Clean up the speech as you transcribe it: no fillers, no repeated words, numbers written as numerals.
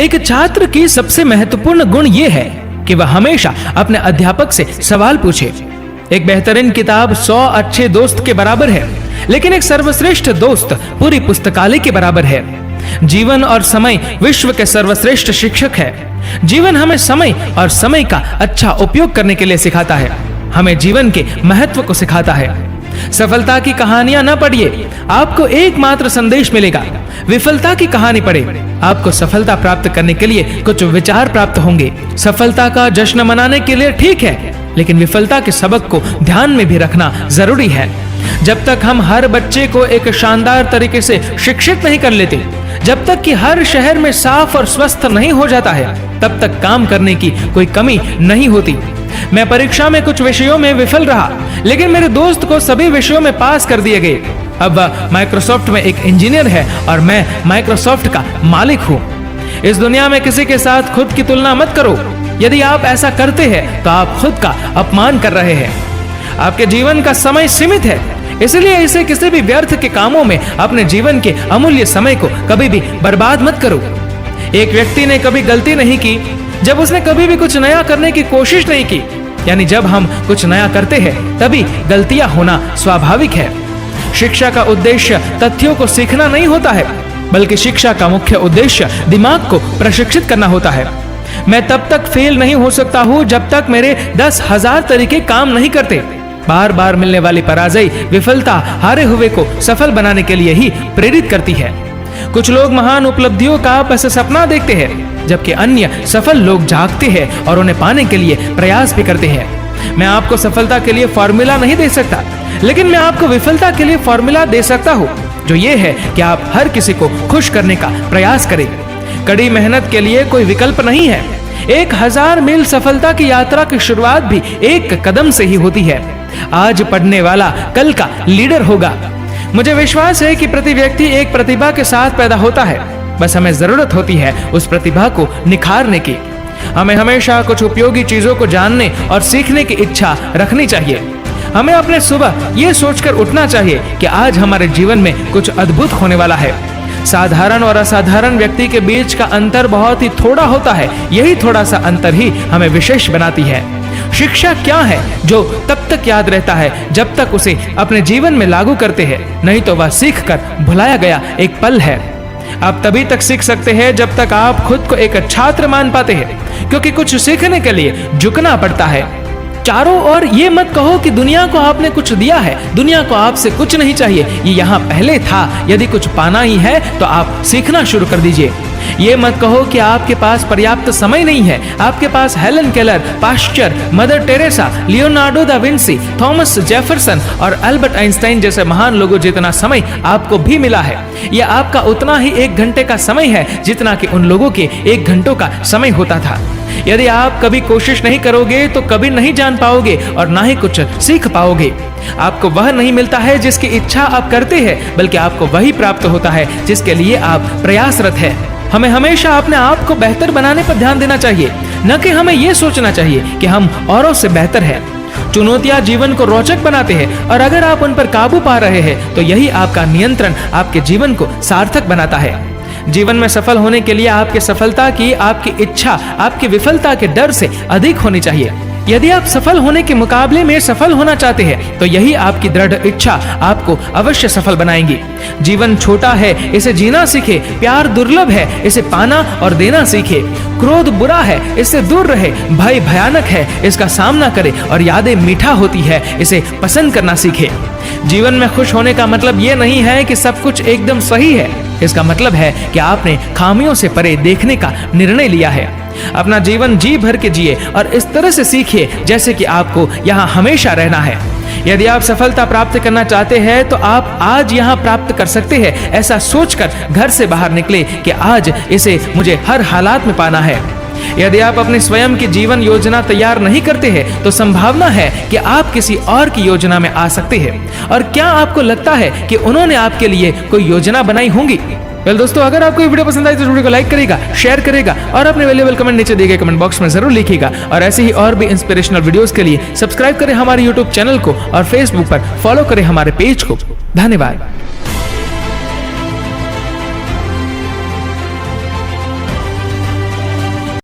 एक छात्र की सबसे महत्वपूर्ण गुण यह है कि वह हमेशा अपने अध्यापक से सवाल पूछे। एक बेहतरीन किताब 100 अच्छे दोस्त के बराबर है, लेकिन एक सर्वश्रेष्ठ दोस्त पूरी पुस्तकालय के बराबर है। जीवन और समय विश्व के सर्वश्रेष्ठ शिक्षक है। जीवन हमें समय और समय का अच्छा उपयोग करने के लिए सिखाता है, हमें जीवन के महत्व को सिखाता है। सफलता की कहानियां न पढ़िए, आपको एकमात्र संदेश मिलेगा। विफलता की कहानी पढ़े, आपको सफलता प्राप्त करने के लिए कुछ विचार प्राप्त होंगे। सफलता का जश्न मनाने के लिए ठीक है, लेकिन विफलता के सबक को ध्यान में भी रखना जरूरी है। जब तक हम हर बच्चे को एक शानदार तरीके से शिक्षित नहीं कर लेते, जब तक कि हर शहर में साफ और स्वस्थ नहीं हो जाता है, तब तक काम करने की कोई कमी नहीं होती। मैं परीक्षा में कुछ विषयों में विफल रहा, लेकिन मेरे दोस्त को सभी विषयों में पास कर दिए गए। अब वह माइक्रोसॉफ्ट में एक इंजीनियर है और मैं माइक्रोसॉफ्ट का मालिक हूँ। इस दुनिया में किसी के साथ खुद की तुलना मत करो। यदि आप ऐसा करते हैं तो आप खुद का अपमान कर रहे हैं। आपके जीवन का समय सीमित है, इसलिए इसे किसी भी व्यर्थ के कामों में अपने जीवन के अमूल्य समय को कभी भी बर्बाद मत करो। एक व्यक्ति ने कभी गलती नहीं की जब उसने कभी भी कुछ नया करने की कोशिश नहीं की। यानी जब हम कुछ नया करते हैं तभी गलतियां होना स्वाभाविक है। शिक्षा का उद्देश्य तथ्यों को सीखना नहीं होता है, बल्कि शिक्षा का मुख्य उद्देश्य दिमाग को प्रशिक्षित करना होता है। मैं तब तक फेल नहीं हो सकता हूं जब तक मेरे 10,000 तरीके काम नहीं करते। बार बार मिलने वाली पराजय विफलता हारे हुए को सफल बनाने के लिए ही प्रेरित करती है। कुछ लोग महान उपलब्धियों का बस सपना देखते हैं, जबकि अन्य सफल लोग जागते हैं और उन्हें पाने के लिए प्रयास भी करते हैं। मैं आपको सफलता के लिए फॉर्मूला नहीं दे सकता, लेकिन मैं आपको विफलता के लिए फॉर्मूला दे सकता हूँ, जो ये है कि आप हर किसी को खुश करने का प्रयास करें। कड़ी मेहनत के लिए कोई विकल्प नहीं है। 1000 मील सफलता की यात्रा की शुरुआत भी एक कदम से ही होती है। आज पढ़ने वाला कल का लीडर होगा। मुझे विश्वास है कि प्रति व्यक्ति एक प्रतिभा के साथ पैदा होता है, बस हमें जरूरत होती है उस प्रतिभा को निखारने की। हमें हमेशा कुछ उपयोगी चीजों को जानने और सीखने की इच्छा रखनी चाहिए। हमें अपने सुबह ये सोचकर उठना चाहिए कि आज हमारे जीवन में कुछ अद्भुत होने वाला है। साधारण और असाधारण व्यक्ति के बीच का अंतर बहुत ही थोड़ा होता है। यही थोड़ा सा अंतर ही हमें विशेष बनाती है। शिक्षा क्या है जो तब तक याद रहता है जब तक उसे अपने जीवन में लागू करते हैं, नहीं तो वह सीखकर भुलाया गया एक पल है। आप तभी तक सीख सकते हैं जब तक आप खुद को एक छात्र मान पाते हैं, क्योंकि कुछ सीखने के लिए झुकना पड़ता है। चारों ओर ये मत कहो कि दुनिया को आपने कुछ दिया है, दुनिया को आपसे कुछ नहीं चाहिए, ये यहाँ पहले था। यदि कुछ पाना ही है तो आप सीखना शुरू कर दीजिए। ये मत कहो कि आपके पास पर्याप्त समय नहीं है। आपके पास Helen Keller, Pasteur, Mother Teresa, Leonardo da Vinci, Thomas Jefferson और अल्बर्ट आइंस्टाइन जैसे महान लोगों जितना समय आपको भी मिला है। यह आपका उतना ही 1 घंटे का समय है जितना कि उन लोगों के 1 घंटों का समय होता था। यदि आप कभी कोशिश नहीं करोगे तो कभी नहीं जान पाओगे और ना ही कुछ सीख पाओगे। आपको वह नहीं मिलता है जिसकी इच्छा आप करते हैं, बल्कि आपको वही प्राप्त होता है जिसके लिए आप प्रयासरत हैं। हमें हमेशा अपने आप को बेहतर बनाने पर ध्यान देना चाहिए, न कि हमें यह सोचना चाहिए कि हम औरों से बेहतर हैं। चुनौतियां जीवन को रोचक बनाते हैं और अगर आप उन पर काबू पा रहे हैं तो यही आपका नियंत्रण आपके जीवन को सार्थक बनाता है। जीवन में सफल होने के लिए आपकी सफलता की आपकी इच्छा आपकी विफलता के डर से अधिक होनी चाहिए। यदि आप सफल होने के मुकाबले में सफल होना चाहते हैं तो यही आपकी दृढ़ इच्छा आपको अवश्य सफल बनाएंगी। जीवन छोटा है, इसे जीना सीखे। प्यार दुर्लभ है, इसे पाना और देना सीखे। क्रोध बुरा है, इससे दूर रहे। भय भयानक है, इसका सामना करे। और यादें मीठा होती है, इसे पसंद करना सीखे। जीवन में खुश होने का मतलब ये नहीं है कि सब कुछ एकदम सही है। इसका मतलब है कि आपने खामियों से परे देखने का निर्णय लिया है। अपना जीवन जी भर के जिए और इस तरह से सीखिए जैसे कि आपको यहाँ हमेशा रहना है। यदि आप सफलता प्राप्त करना चाहते हैं तो आप आज यहाँ प्राप्त कर सकते हैं। ऐसा सोचकर घर से बाहर निकले कि आज इसे मुझे हर हालात में पाना है। यदि आप अपनी स्वयं की जीवन योजना तैयार नहीं करते हैं तो संभावना है कि आप किसी और की योजना में आ सकते हैं। और क्या आपको लगता है कि उन्होंने आपके लिए कोई योजना बनाई होंगी? दोस्तों, अगर आपको ये वीडियो पसंद आई तो वीडियो को लाइक करेगा, शेयर करेगा और अपने वैल्यूएबल कमेंट नीचे दिए गए कमेंट बॉक्स में जरूर लिखिएगा। और ऐसे ही और भी इंस्पिरेशनल वीडियोस के लिए सब्सक्राइब करें हमारे यूट्यूब चैनल को और फेसबुक पर फॉलो करें हमारे पेज को। धन्यवाद।